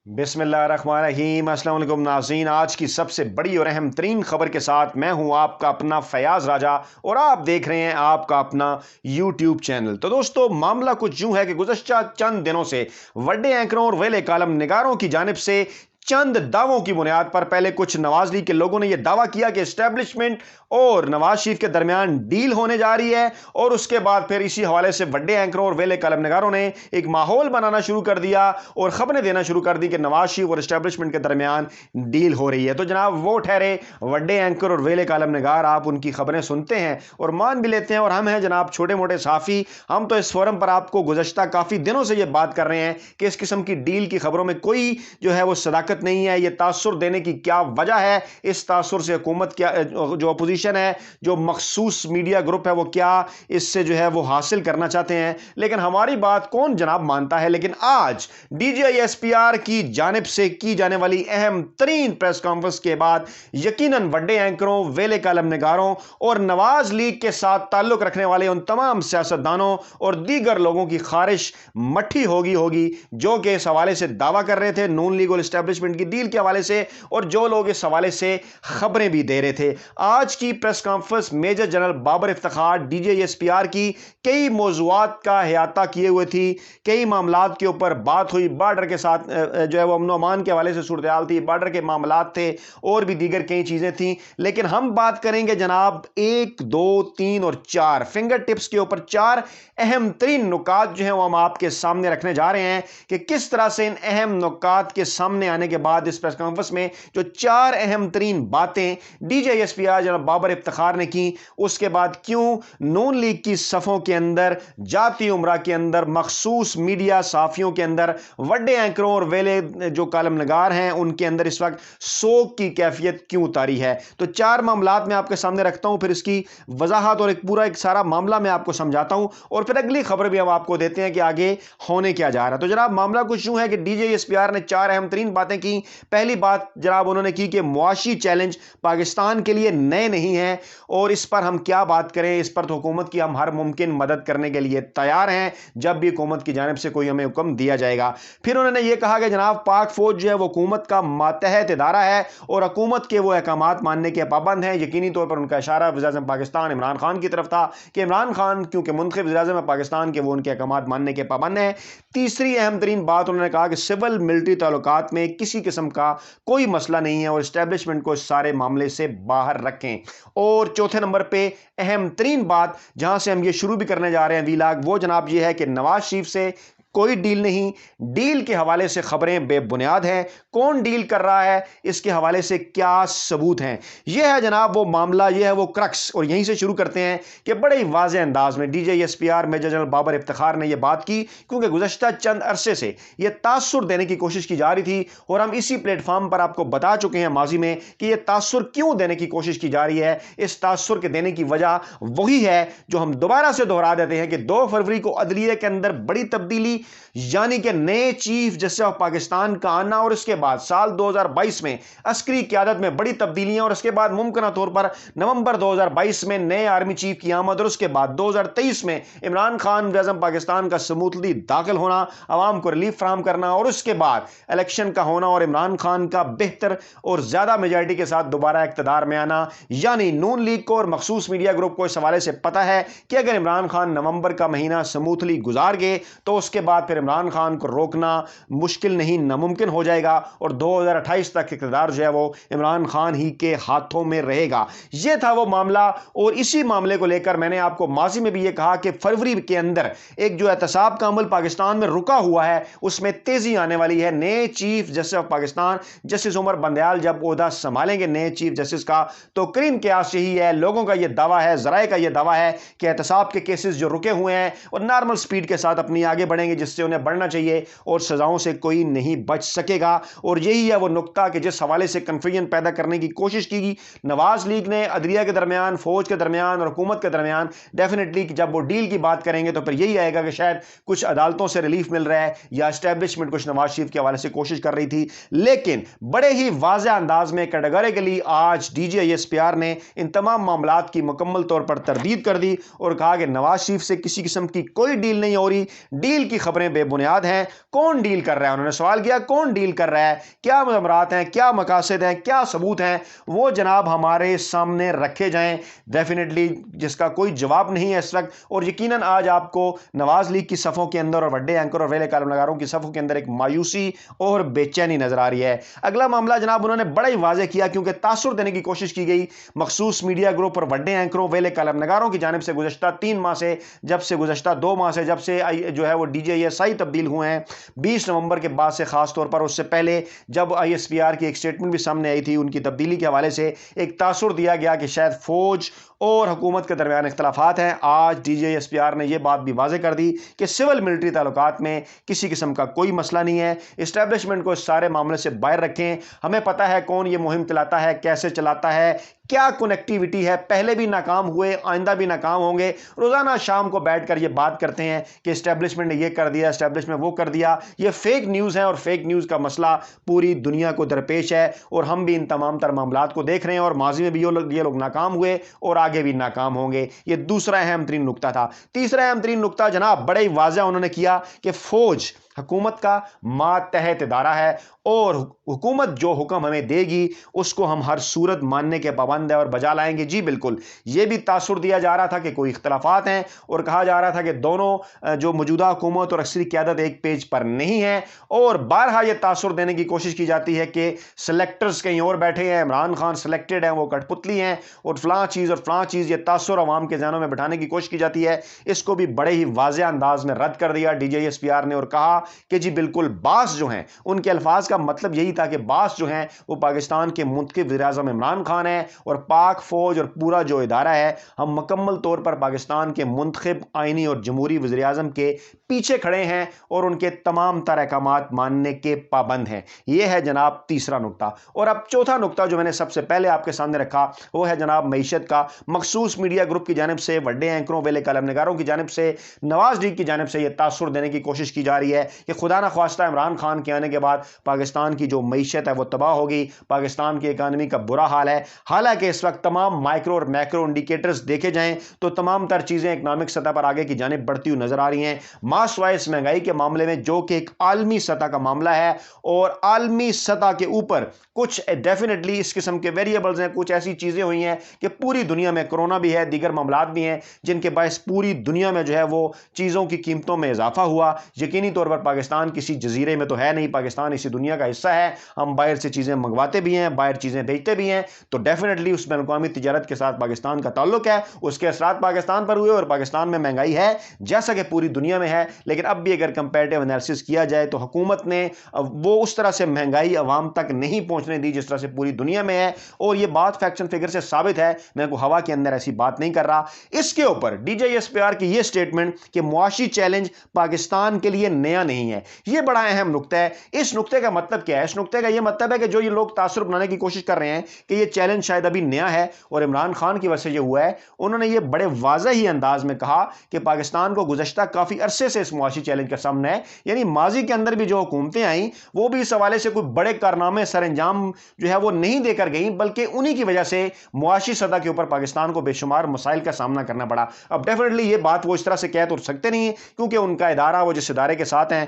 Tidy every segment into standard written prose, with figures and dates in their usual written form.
बिस्मिल्लाहिर्रहमानिर्रहीम। अस्सलाम वालेकुम नाज़रीन, आज की सबसे बड़ी और अहम तरीन खबर के साथ मैं हूं आपका अपना फयाज राजा और आप देख रहे हैं आपका अपना यूट्यूब चैनल। तो दोस्तों, मामला कुछ यूं है कि गुज़श्ता चंद दिनों से बड़े एंकरों और वेले कालम निगारों की जानिब से चंद दावों की बुनियाद पर पहले कुछ नवाज लीग के लोगों ने यह दावा किया कि एस्टेब्लिशमेंट और नवाज शरीफ के दरमियान डील होने जा रही है, और उसके बाद फिर इसी हवाले से बड़े एंकरों और वेले कलम नगारों ने एक माहौल बनाना शुरू कर दिया और खबरें देना शुरू कर दी कि नवाज शरीफ और एस्टेब्लिशमेंट के दरमियान डील हो रही है। तो जनाब, वो ठहरे बड़े एंकर और वेले कलम नगार, आप उनकी खबरें सुनते हैं और मान भी लेते हैं, और हम हैं जनाब छोटे मोटे साफ़ी। हम तो इस फोरम पर आपको गुज़श्ता काफ़ी दिनों से ये बात कर रहे हैं कि इस किस्म की डील की खबरों में कोई जो है वो सदाकत नहीं है। ये तासुर देने की क्या वजह है? इस तासुर से हुकूमत क्या, जो अपोजिशन है, जो मखसूस मीडिया ग्रुप है, वो क्या इससे जो है वो हासिल करना चाहते हैं? लेकिन हमारी बात कौन जनाब मानता है। लेकिन आज DGISPR की जानिब से की जाने वाली अहम तरीन प्रेस कॉन्फ्रेंस के बाद यकीनन बड़े एंकरों, वेले कलम निगारों और नवाज लीग के साथ ताल्लुक रखने वाले उन तमाम सियासतदानों और दीगर लोगों की खारिश मट्ठी होगी जो कि इस हवाले से दावा कर रहे थे नून लीग और एस्टेब्लिशमेंट की डील के हवाले से, और जो लोग इस हवाले से खबरें भी दे रहे थे। आज की press conference major general Babar Iftikhar DGISPR की कई मौज़ूआत का अहाता किए हुए थी, कई मामलात के ऊपर बात हुई। बॉर्डर के साथ जो है वो अमन अमान के हवाले से सूरत हाल थी, बॉर्डर के मामलात थे और भी दीगर कई चीज़ें थी। लेकिन हम बात करेंगे जनाब 1, 2, 3 और 4 फिंगर टिप्स के ऊपर 4 अहम तरीन नुकात जो हैं वो हम आपके सामने रखने जा रहे हैं कि किस तरह से इन अहम नुकात के सामने आने के बाद इस प्रेस कॉन्फ्रेंस में जो 4 अहम तरीन बातें DGISPR जनरल बाबर इफ्तिखार ने की, उसके बाद क्यों नून लीग की सफ़ों के अंदर, जाती उमरा के अंदर, मखसूस मीडिया साफियों के अंदर, बड़े एंकरों और वेले जो कालम नगार हैं उनके अंदर इस वक्त सोग की कैफियत क्यों उतारी है। तो 4 मामलात मैं आपके सामने रखता हूं, फिर इसकी वजाहत और एक सारा मामला मैं आपको समझाता हूं, और फिर अगली खबर भी हम आपको देते हैं कि आगे होने क्या जा रहा है। तो जनाब, मामला कुछ यूं है कि DGISPR ने 4 अहम तरीन बातें की। पहली बात जनाब उन्होंने की कि मुआशी चैलेंज पाकिस्तान के लिए नए नहीं है, और इस पर हम क्या बात करें, इस पर तो हुकूमत की हम हर मुमकिन मदद करने के लिए तैयार हैं जब भी हुकूमत की जानिब से कोई हमें हुक्म दिया जाएगा। फिर उन्होंने ये कहा कि जनाब पाक फौज जो है वो हुकूमत का मातहत इदारा है और हुकूमत के वो अहकामात मानने के पाबंद हैं। यकीनी तौर पर उनका इशारा वज़ीर-ए-आज़म पाकिस्तान इमरान खान की तरफ था कि इमरान खान क्योंकि मुंतखब वज़ीर-ए-आज़म है पाकिस्तान के, वो उनके अहकामात मानने के पाबंद हैं। तीसरी अहम तरीन बात उन्होंने कहा कि सिविल मिलिट्री ताल्लुकात में किसी किस्म का कोई मसला नहीं है और इस्टेब्लिशमेंट को इस सारे मामले से बाहर रखें। और चौथे नंबर पे अहम तरीन बात जहां से हम ये शुरू भी करने जा रहे हैं वीलाग, वो जनाब ये है कि नवाज शरीफ से कोई डील नहीं। डील के हवाले से खबरें बेबुनियाद हैं। कौन डील कर रहा है, इसके हवाले से क्या सबूत हैं, यह है जनाब वो मामला, यह है वो क्रक्स। और यहीं से शुरू करते हैं कि बड़े ही वाज़ेह अंदाज में DGISPR major general Babar Iftikhar ने यह बात की, क्योंकि गुज़श्ता चंद अरसे से यह तासुर देने की कोशिश की जा रही थी, और हम इसी प्लेटफॉर्म पर आपको बता चुके हैं माजी में कि यह तासुर क्यों देने की कोशिश की जा रही है। इस तासुर के देने की वजह वही है जो हम दोबारा से दोहरा देते हैं कि 2 फरवरी को अदलिया के अंदर बड़ी तब्दीली, यानी कि नए चीफ जस्टिस ऑफ पाकिस्तान का आना, और उसके बाद साल 2022 में अस्करी क़यादत में बड़ी तब्दीलियां, और उसके बाद मुमकिन तौर पर नवंबर 2022 में नए आर्मी चीफ की आमद, और उसके बाद 2023 में इमरान खान वज़ीर-ए-आज़म पाकिस्तान का स्मूथली दाखिल होना, आवाम को रिलीफ फराहम करना, और उसके बाद इलेक्शन का होना और इमरान खान का बेहतर और ज़्यादा मेजॉरिटी के साथ दोबारा इक़्तिदार में आना। यानी नून लीग को और मखसूस मीडिया ग्रुप को इस हवाले से पता है कि अगर इमरान खान नवंबर का महीना स्मूथली गुजार गए तो उसके बाद फिर इमरान खान को रोकना मुश्किल नहीं, नामुमकिन हो जाएगा, और 2028 तक इक़्तिदार जो है वो इमरान खान ही के हाथों में रहेगा। यह था वो मामला, और इसी मामले को लेकर मैंने आपको माजी में भी ये कहा कि फरवरी के अंदर एक जो एहतसाब का अमल पाकिस्तान में रुका हुआ है उसमें तेजी आने वाली है। नए chief justice of Pakistan justice Umar Bandial जब ओहदा संभालेंगे नए चीफ जस्टिस का, तो करीन कयास यही है, लोगों का यह दावा है, ज़राए का यह दावा है कि एहतसाब के केसेस जो रुके हुए हैं और नॉर्मल स्पीड के साथ अपनी आगे बढ़ेंगे, जिससे उन्हें बढ़ना चाहिए, और सजाओं से कोई नहीं बच सकेगा। और यही है वो नुक्ता कि जिस हवाले से कन्फ्यूजन पैदा करने की कोशिश की नवाज लीग ने अदलिया के दरमियान, फौज के दरमियान और हुकूमत के दरमियान। डेफिनेटली जब वो डील की बात करेंगे तो फिर यही आएगा कि शायद कुछ अदालतों से रिलीफ मिल रहा है या एस्टेब्लिशमेंट कुछ नवाज शरीफ के हवाले से कोशिश कर रही थी। लेकिन बड़े ही वाज़ेह अंदाज में कैटेगोरिकली आज DGISPR ने इन तमाम मामलात की मुकम्मल तौर पर तरदीद कर दी और कहा कि नवाज शरीफ से किसी किस्म की कोई डील नहीं हो रही। डील की खबर खबरें बेबुनियाद हैं, कौन डील कर रहा है, उन्होंने सवाल किया कौन डील कर रहा है, क्या मज़मरात हैं, क्या मकासद हैं, क्या सबूत हैं, वो जनाब हमारे सामने रखे जाएं डेफिनेटली, जिसका कोई जवाब नहीं है इस वक्त। और यकीनन आज आपको नवाज लीग की सफ़ों के अंदर और बड़े एंकर और वेले कालम नगारों की सफ़ों के अंदर एक मायूसी और बेचैनी नजर आ रही है। अगला मामला जनाब उन्होंने बड़ा ही वाज़ेह किया, क्योंकि तासुर देने की कोशिश की गई मखसूस मीडिया ग्रुप और बड़े एंकरों वेले कालम नगारों की जानिब से गुज़श्ता 3 माह से, जब से गुज़श्ता 2 माह से, जब से जो है वो DJSI तब्दील हुए हैं 20 नवंबर के बाद से, खास तौर पर उससे पहले जब ISPR की एक स्टेटमेंट भी सामने आई थी, उनकी तब्दीली के हवाले से एक तासुर दिया गया कि शायद फौज और हुकूमत के दरमियान इख्तलाफात हैं। आज DJSPR ने यह बात भी वाज़ेह कर दी कि सिविल मिलिट्री ताल्लुकात में किसी किस्म का कोई मसला नहीं है। इस्टेब्लिशमेंट को इस सारे मामले से बाहर रखें। हमें पता है कौन ये मुहिम चलाता है, कैसे चलाता है, क्या कनेक्टिविटी है, पहले भी नाकाम हुए, आइंदा भी नाकाम होंगे। रोज़ाना शाम को बैठकर ये बात करते हैं कि इस्टेब्लिशमेंट ने ये कर दिया, इस्टेब्लिशमेंट वो कर दिया। ये फेक न्यूज़ है और फेक न्यूज़ का मसला पूरी दुनिया को दरपेश है और हम भी इन तमाम तर मामलात को देख रहे हैं और माजी में भी ये लोग नाकाम हुए और आगे भी नाकाम होंगे। ये दूसरा अहम तरीन नुकता था। तीसरा अहम तरीन नुकता जनाब बड़े ही वाज़ेह उन्होंने किया कि फ़ौज हुकूमत का मातहत इदारा है और हुकूमत जो हुक्म हमें देगी उसको हम हर सूरत मानने के पाबंद है और बजा लाएंगे। जी बिल्कुल, ये भी तासुर दिया जा रहा था कि कोई इख्तलाफात हैं और कहा जा रहा था कि दोनों जो मौजूदा हुकूमत और अक्सरी क़यादत एक पेज पर नहीं है। और बारहा ये तासुर देने की कोशिश की जाती है कि सेलेक्टर्स कहीं और बैठे हैं, इमरान खान सेलेक्टेड हैं, वो कठपुतली हैं और फ़लाँ चीज़ और फ़लाँ चीज़, ये तासुर अवाम के ज़हनों में बैठाने की कोशिश की जाती है। इसको भी बड़े ही वाज़ेह अंदाज में रद्द कर दिया DJSPR ने और कहा कि जी बिल्कुल, बास जो हैं, उनके अल्फाज का मतलब यही था कि बास जो हैं वो पाकिस्तान के मुंतखब वज़ीर-ए-आज़म इमरान खान है और पाक फौज और पूरा जो इदारा है, हम मुकम्मल तौर पर पाकिस्तान के मुंतखब आइनी और जमहूरी वज़ीर-ए-आज़म के पीछे खड़े हैं और उनके तमाम तर अहकामात मानने के पाबंद हैं। यह है जनाब तीसरा नुकता। और अब चौथा नुकता जो मैंने सबसे पहले आपके सामने रखा वो है जनाब मईशत का। मखसूस मीडिया ग्रुप की जानिब से, बड़े एंकरों वेले कालम नगारों की जानिब से, नवाज लीग की जानिब से यह तासुर देने की कोशिश की जा रही है कि खुदा ना ख्वास्ता इमरान खान के आने के बाद पाकिस्तान की जो मईशत है वो तबाह होगी, पाकिस्तान की इकानमी का बुरा हाल है। हालांकि इस वक्त तमाम माइक्रो और मैक्रो इंडिकेटर्स देखे जाएं तो तमाम तर चीज़ें इकनॉमिक सतह पर आगे की जानिब बढ़ती हुई नजर आ रही हैं। मास वाइज महंगाई के मामले में, जो कि एक आलमी सतह का मामला है और आलमी सतह के ऊपर कुछ डेफिनेटली इस किस्म के वेरिएबल्स हैं, कुछ ऐसी चीज़ें हुई हैं कि पूरी दुनिया में, कोरोना भी है, दीगर मामलात भी हैं, जिनके बायस पूरी दुनिया में जो है वो चीज़ों की कीमतों में इजाफा हुआ। यकीनी तौर पर पाकिस्तान किसी जजीरे में तो है नहीं, पाकिस्तान इसी दुनिया का हिस्सा है। हम बाहर से चीज़ें मंगवाते भी हैं, बाहर चीज़ें बेचते भी हैं, तो डेफिनेटली उस बैनुल-अक़वामी तिजारत के साथ पाकिस्तान का ताल्लुक है, उसके असरात पाकिस्तान पर हुए और पाकिस्तान में महंगाई है जैसा कि पूरी दुनिया में है। लेकिन अब भी अगर कंपैरेटिव एनालिसिस किया जाए तो हुकूमत ने वो उस तरह से महंगाई अवाम तक नहीं पहुंचने दी जिस तरह से पूरी दुनिया में है, और ये बात फैक्ट्स एंड फिगर से साबित है। मैं को हवा के अंदर ऐसी बात नहीं कर रहा। इसके ऊपर DJSPR की ये स्टेटमेंट कि मुआशी चैलेंज पाकिस्तान के लिए नया नहीं है, ये बड़ा अहम नुक्ता है। इस नुक्ते का मतलब क्या है? इस नुक्ते का ये मतलब है कि जो ये लोग तासुर बनाने की कोशिश कर रहे हैं कि ये चैलेंज शायद अभी नया है और इमरान खान की वजह से ये हुआ है, उन्होंने ये बड़े वाज़ेह ही अंदाज में कहा कि पाकिस्तान को गुज़श्ता काफ़ी अरसे से इस मुआशी चैलेंज का सामना है। यानी माजी के अंदर भी जो हुकूमतें आई वो भी इस हवाले से कोई बड़े कारनामे सर अंजाम जो है वो नहीं देकर गई, बल्कि उन्हीं की वजह से मुआशी सतह के ऊपर पाकिस्तान को बेशुमार मसाइल का सामना करना पड़ा। अब डेफिनेटली ये बात वो इस तरह से कह तो सकते नहीं है, क्योंकि उनका इदारा, वो जिस इदारे के साथ हैं,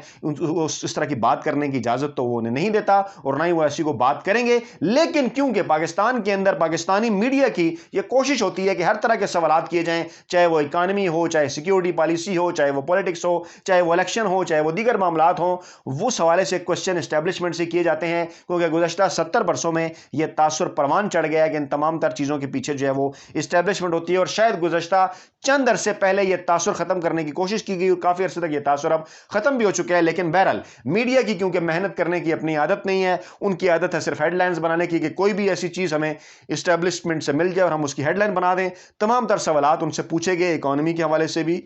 इस तरह की बात करने की इजाज़त तो वो उन्हें नहीं देता और ना ही वो ऐसी को बात करेंगे। लेकिन क्योंकि पाकिस्तान के अंदर पाकिस्तानी मीडिया की ये कोशिश होती है कि हर तरह के सवालात किए जाएं, चाहे वो इकानमी हो, चाहे सिक्योरिटी पॉलिसी हो, चाहे वो पॉलिटिक्स हो, चाहे वो इलेक्शन हो, चाहे वो दीगर मामलात हो, वो सवाले से क्वेश्चन एस्टेब्लिशमेंट से किए जाते हैं। क्योंकि गुज़श्ता 70 वर्षों में यह तासुर परवान चढ़ गया है कि इन तमाम तर चीज़ों के पीछे जो है वो इस्टेब्लिशमेंट होती है, और शायद गुज़श्ता चंद अरसे पहले यह तासुर ख़त्म करने की कोशिश की गई और काफ़ी अरसे तक यह तासुर अब ख़त्म भी हो चुका है। लेकिन बहरहाल मीडिया की क्योंकि मेहनत करने की अपनी आदत नहीं है, उनकी आदत है सिर्फ हेडलाइंस बनाने की कि कोई भी ऐसी चीज़ हमें इस्टेब्लिशमेंट से मिल जाए और हम उसकी हेडलाइन बना दें। तमाम तर सवालात उनसे पूछे गए, इकोनॉमी के हवाले से भी,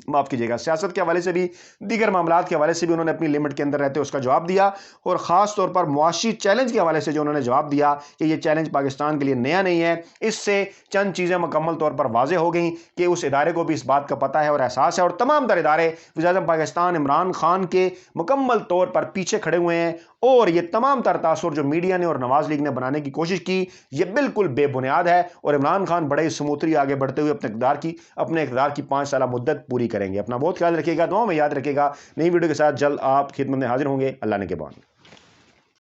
माफ़ कीजिएगा, सियासत के हवाले से भी, दीगर मामलात के हवाले से भी उन्होंने अपनी लिमिट के अंदर रहते उसका जवाब दिया। और ख़ास तौर पर मुआशी चैलेंज के हवाले से जो उन्होंने जवाब दिया कि ये चैलेंज पाकिस्तान के लिए नया नहीं है, इससे चंद चीज़ें मुकम्मल तौर पर वाज़ेह हो गई कि उस इदारे को भी इस बात का पता है और एहसास है, और तमाम तर इदारे वज़ीर-ए-आज़म पाकिस्तान इमरान खान के मुकम्मल तौर पर पीछे खड़े हुए हैं اور یہ تمام تر تاثر جو میڈیا نے اور نواز لیگ نے بنانے کی کوشش کی یہ بالکل بے بنیاد ہے، اور عمران خان بڑے سموتری آگے بڑھتے ہوئے اپنے اقتدار کی 5 سالہ مدت پوری کریں گے۔ اپنا بہت خیال رکھیے گا، دعاؤں میں یاد رکھیے گا۔ نئی ویڈیو کے ساتھ جلد آپ خدمت میں حاضر ہوں گے۔ اللہ نے کے بعد